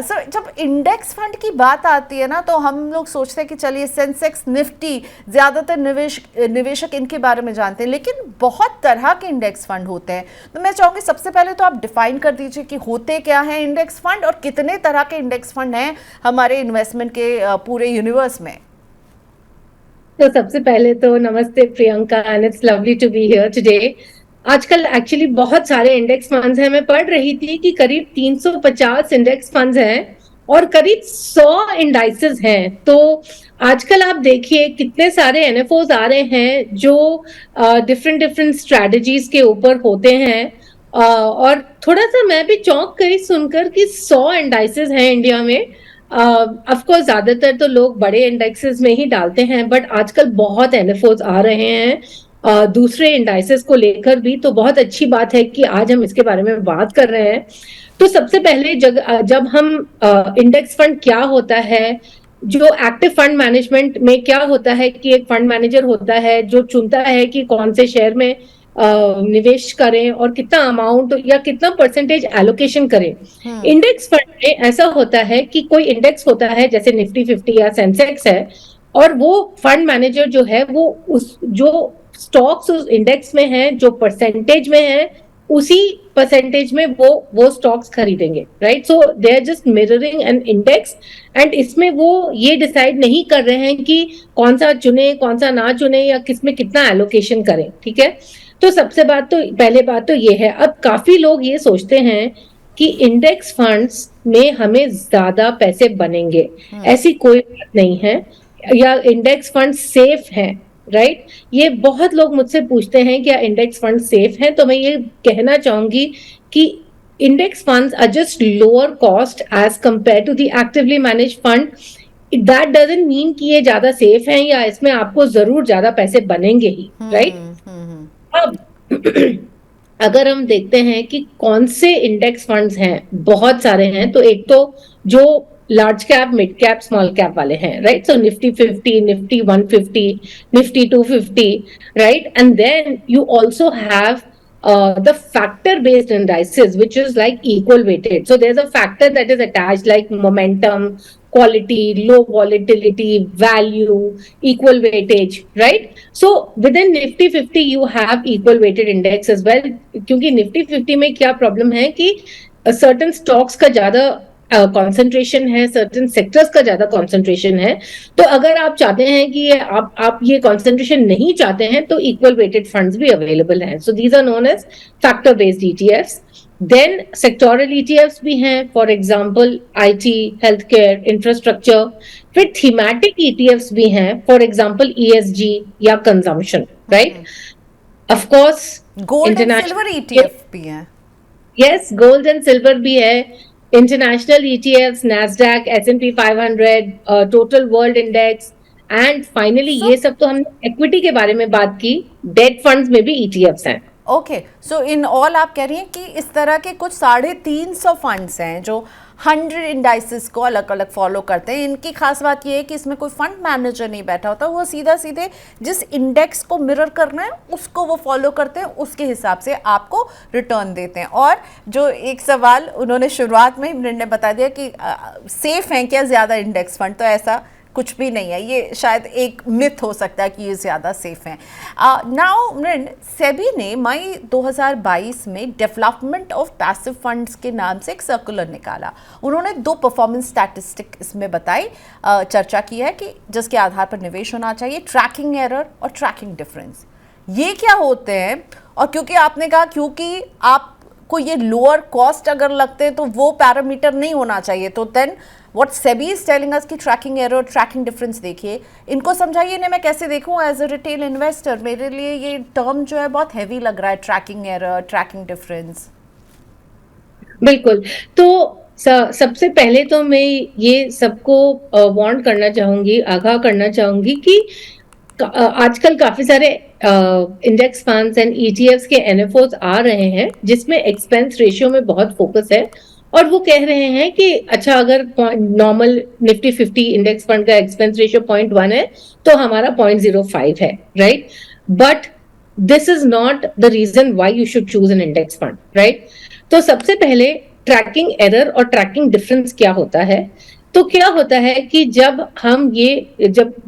जब index fund की बात आती है ना, तो हम लोग सोचते हैं कि चलिए सेंसेक्स, निफ्टी, ज़्यादातर निवेशक इनके बारे में जानते हैं, लेकिन बहुत तरह के इंडेक्स फंड होते हैं। तो मैं चाहूँगी सबसे पहले तो आप डिफाइन कर दीजिए कि होते क्या हैं इंडेक्स फंड, और कितने तरह के इंडेक्स फंड हैं हमारे इन्वेस्टमेंट के पूरे यूनिवर्स में। तो सबसे पहले तो नमस्ते Priyanka, and it's lovely to be here today. आजकल एक्चुअली बहुत सारे इंडेक्स फंड्स हैं। मैं पढ़ रही थी कि करीब 350 इंडेक्स फंड्स हैं और करीब 100 इंडाइसेस हैं। तो आजकल आप देखिए कितने सारे एनएफओज आ रहे हैं जो डिफरेंट डिफरेंट स्ट्रेटजीज के ऊपर होते हैं। और थोड़ा सा मैं भी चौंक गई सुनकर कि 100 इंडाइसेस हैं इंडिया में। ऑफ कोर्स ज्यादातर तो लोग बड़े इंडेक्सेस में ही डालते हैं, बट आजकल बहुत एनएफओज आ रहे हैं दूसरे इंडाइसेस को लेकर भी। तो बहुत अच्छी बात है कि आज हम इसके बारे में बात कर रहे हैं। तो सबसे पहले जब हम इंडेक्स फंड क्या होता है, जो एक्टिव फंड मैनेजमेंट में क्या होता है कि एक फंड मैनेजर होता है जो चुनता है कि कौन से शेयर में निवेश करें और कितना अमाउंट या कितना परसेंटेज एलोकेशन करें। इंडेक्स फंड में ऐसा होता है कि कोई इंडेक्स होता है जैसे निफ्टी 50 या सेंसेक्स है, और वो फंड मैनेजर जो है वो उस जो स्टॉक्स उस इंडेक्स में है, जो परसेंटेज में है, उसी परसेंटेज में वो स्टॉक्स खरीदेंगे, right. So they are just mirroring an index, and इसमें वो ये डिसाइड नहीं कर रहे हैं कि कौन सा चुने कौन सा ना चुने या किसमें कितना एलोकेशन करें, ठीक है। तो पहले बात तो ये है। अब काफी लोग ये सोचते हैं कि इंडेक्स फंड्स में हमें ज्यादा पैसे बनेंगे। ऐसी कोई बात नहीं है, या इंडेक्स फंड सेफ है, राइट। ये बहुत लोग मुझसे पूछते हैं क्या इंडेक्स फंड सेफ है। तो मैं ये कहना चाहूंगी कि index funds are just lower cost as compare to the actively manage fund. That doesn't mean कि ये ज्यादा सेफ है या इसमें आपको जरूर ज्यादा पैसे बनेंगे ही, राइट। अब अगर हम देखते हैं कि कौन से इंडेक्स फंड्स हैं, बहुत सारे हैं। तो एक तो जो large cap, mid cap, small cap वाले हैं, right. So Nifty 50, Nifty 150, Nifty 250, right. And then you also have the factor based indices, which is like equal weighted. So there's a factor that is attached like momentum, quality, low volatility, value, equal weightage, right? So within Nifty 50 you have equal weighted index as well. क्योंकि Nifty 50 में क्या problem है कि certain stocks का ज्यादा concentration है, certain sectors का ज्यादा कंसंट्रेशन है। तो अगर आप चाहते हैं कि आप ये कंसंट्रेशन नहीं चाहते हैं तो इक्वल वेटेड फंड्स भी अवेलेबल हैं। So these are known as factor based ETFs. Then sectoral ETFs भी हैं, for example IT, health care, infrastructure. फिर थीमेटिक ईटीएफ्स भी हैं, फॉर एग्जांपल ईएसजी या consumption, right. Of course gold and silver ETF भी हैं। Yes, gold and silver भी है। International ETFs, Nasdaq, S&P 500, Total World Index, and finally ये सब तो हमने इक्विटी के बारे में बात की। डेट फंड्स में भी ETFs हैं। ओके, सो इन ऑल आप कह रही हैं कि इस तरह के कुछ 350 फंड्स हैं जो 100 इंडाइसेस को अलग अलग फॉलो करते हैं। इनकी खास बात ये है कि इसमें कोई फंड मैनेजर नहीं बैठा होता, वो सीधे जिस इंडेक्स को मिरर करना है उसको वो फॉलो करते हैं, उसके हिसाब से आपको रिटर्न देते हैं। और जो एक सवाल उन्होंने शुरुआत में मृण ने बता दिया कि सेफ हैं क्या ज़्यादा इंडेक्स फंड, तो ऐसा कुछ भी नहीं है। ये शायद एक मिथ हो सकता है कि ये ज़्यादा सेफ हैं। नाउ मृण, सेबी ने मई 2022 में डेवलपमेंट ऑफ पैसिव फंड्स के नाम से एक सर्कुलर निकाला। उन्होंने 2 परफॉर्मेंस स्टैटिस्टिक इसमें बताई, चर्चा की है कि जिसके आधार पर निवेश होना चाहिए, ट्रैकिंग एरर और ट्रैकिंग डिफरेंस। ये क्या होते हैं? और क्योंकि आपने कहा क्योंकि आपको ये लोअर कॉस्ट अगर लगते हैं तो वो पैरामीटर नहीं होना चाहिए, तो then what SEBI is telling us कि ट्रैकिंग एरर, ट्रैकिंग डिफरेंस देखिए, इनको समझाइए ना, मैं कैसे देखूं एज अ रिटेल इन्वेस्टर। मेरे लिए ये टर्म जो है बहुत हैवी लग रहा है, ट्रैकिंग एरर, ट्रैकिंग डिफरेंस। बिल्कुल। तो सबसे पहले तो मैं ये सबको वार्न करना चाहूंगी, आगाह करना चाहूंगी कि आजकल काफी सारे इंडेक्स फंड्स एंड ईटीएफ्स के एनएफओस आ रहे हैं जिसमें एक्सपेंस रेशियो में बहुत फोकस है, और वो कह रहे हैं कि अच्छा अगर नॉर्मल निफ्टी 50 इंडेक्स फंड का एक्सपेंस रेशियो 0.1 है तो हमारा 0.05 है, right. But this is not the reason why you should choose an index fund, right. तो सबसे पहले ट्रैकिंग एरर और ट्रैकिंग डिफरेंस क्या होता है। तो क्या होता है कि जब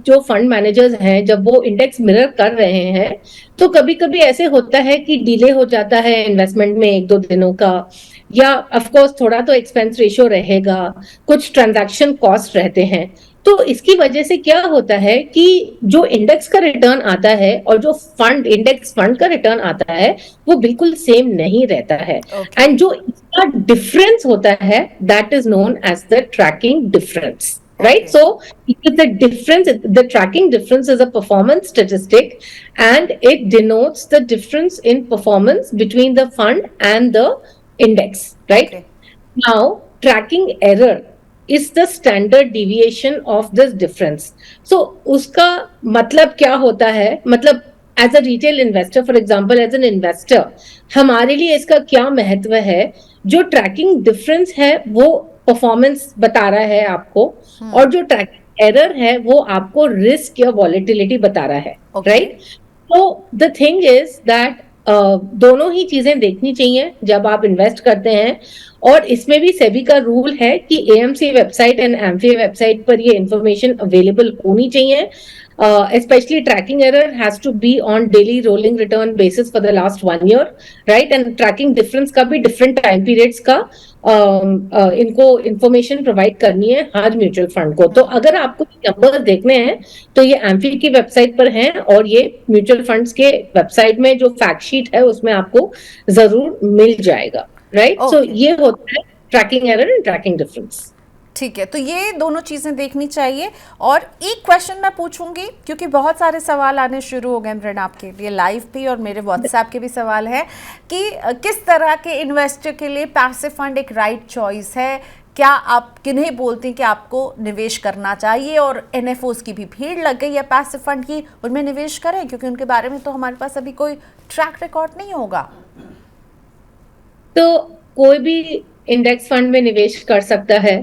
जो फंड मैनेजर्स हैं जब वो इंडेक्स मिरर कर रहे हैं, तो कभी कभी ऐसे होता है कि डिले हो जाता है इन्वेस्टमेंट में 1-2 दिनों का, या ऑफ कोर्स थोड़ा तो एक्सपेंस रेशियो रहेगा, कुछ ट्रांजैक्शन कॉस्ट रहते हैं। तो इसकी वजह से क्या होता है कि जो इंडेक्स का रिटर्न आता है और जो इंडेक्स फंड का रिटर्न आता है वो बिल्कुल सेम नहीं रहता है। एंड जो इसका डिफरेंस होता है that is known as the tracking difference, right? So the difference, the tracking difference is a performance statistic, and it denotes the difference in performance between the fund and the index, right? Now tracking error is the standard deviation of this difference. So उसका मतलब क्या होता है, मतलब as a retail investor, for example as an investor, हमारे लिए इसका क्या महत्व है। जो ट्रैकिंग डिफरेंस है वो परफॉर्मेंस बता रहा है आपको, और जो ट्रैकिंग एरर है वो आपको रिस्क या वॉलेटिलिटी बता रहा है, राइट? तो द थिंग इज दैट दोनों ही चीजें देखनी चाहिए जब आप इन्वेस्ट करते हैं, और इसमें भी सेबी का रूल है कि एएमसी वेबसाइट एंड एमफीए वेबसाइट पर ये इंफॉर्मेशन अवेलेबल होनी चाहिए। Especially tracking error has to be on daily rolling return basis for the last 1 year, right? And tracking difference का भी different time periods का इनको इंफॉर्मेशन प्रोवाइड करनी है हर म्यूचुअल फंड को। तो अगर आपको नंबर देखने हैं तो ये एमफी की वेबसाइट पर हैं, और ये म्यूचुअल फंड्स के वेबसाइट में जो फैक्ट शीट है उसमें आपको जरूर मिल जाएगा, राइट? सो ये होता है tracking error and tracking difference. ठीक है, तो ये दोनों चीज़ें देखनी चाहिए। और एक क्वेश्चन मैं पूछूंगी क्योंकि बहुत सारे सवाल आने शुरू हो गए मृणा आपके लिए लाइव भी, और मेरे व्हाट्सएप के भी सवाल है कि किस तरह के इन्वेस्टर के लिए पैसिव फंड एक राइट चॉइस है। क्या आप किन्हें बोलते हैं कि आपको निवेश करना चाहिए, और एनएफओस की भी भीड़ लग गई है पैसिव फंड की, उनमें निवेश करें क्योंकि उनके बारे में तो हमारे पास अभी कोई ट्रैक रिकॉर्ड नहीं होगा। तो कोई भी इंडेक्स फंड में निवेश कर सकता है,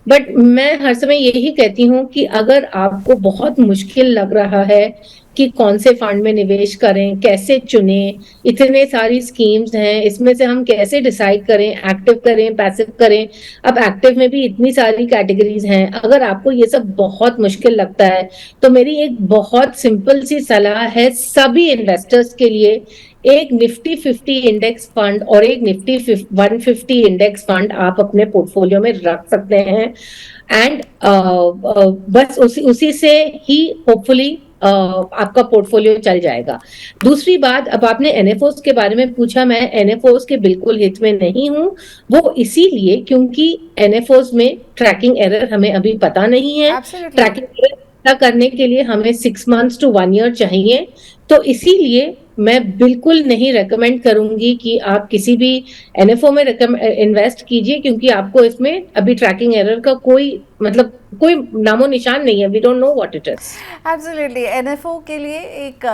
बट मैं हर समय यही कहती हूँ कि अगर आपको बहुत मुश्किल लग रहा है कि कौन से फंड में निवेश करें, कैसे चुने, इतने सारी स्कीम्स हैं, इसमें से हम कैसे डिसाइड करें, एक्टिव करें पैसिव करें। अब एक्टिव में भी इतनी सारी कैटेगरीज हैं। अगर आपको ये सब बहुत मुश्किल लगता है तो मेरी एक बहुत सिंपल सी सलाह है सभी इन्वेस्टर्स के लिए, एक निफ्टी 50 इंडेक्स फंड और एक निफ्टी 150 इंडेक्स फंड आप अपने पोर्टफोलियो में रख सकते हैं। एंड बस उसी से ही होपफुली आपका पोर्टफोलियो चल जाएगा। दूसरी बात, अब आपने एनएफओस के बारे में पूछा, मैं एनएफओस के बिल्कुल हित में नहीं हूं, वो इसीलिए क्योंकि एनएफओस में ट्रैकिंग एरर हमें अभी पता नहीं है। ट्रैकिंग एरर पता करने के लिए हमें 6 months to 1 year चाहिए। तो इसीलिए मैं बिल्कुल नहीं रेकमेंड करूंगी कि आप किसी भी एनएफओ में इन्वेस्ट कीजिए, क्योंकि आपको इसमें अभी ट्रैकिंग एरर का कोई नामो निशान नहीं है। We don't know what it is. Absolutely, NFO के लिए एक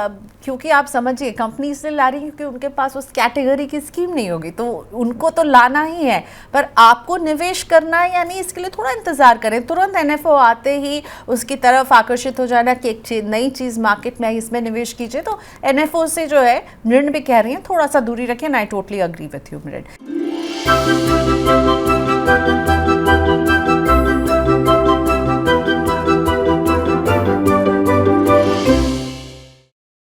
क्योंकि आप समझिए कंपनी इसलिए ला रही है क्योंकि उनके पास उस कैटेगरी की स्कीम नहीं होगी, तो उनको तो लाना ही है, पर आपको निवेश करना है या नहीं इसके लिए थोड़ा इंतजार करें। तुरंत एनएफओ आते ही उसकी तरफ आकर्षित हो जाना कि एक नई चीज़ मार्केट में इसमें निवेश कीजिए। तो एनएफओ से जो है मृण भी कह रही हैं थोड़ा सा दूरी रखें। I totally agree with you मृण।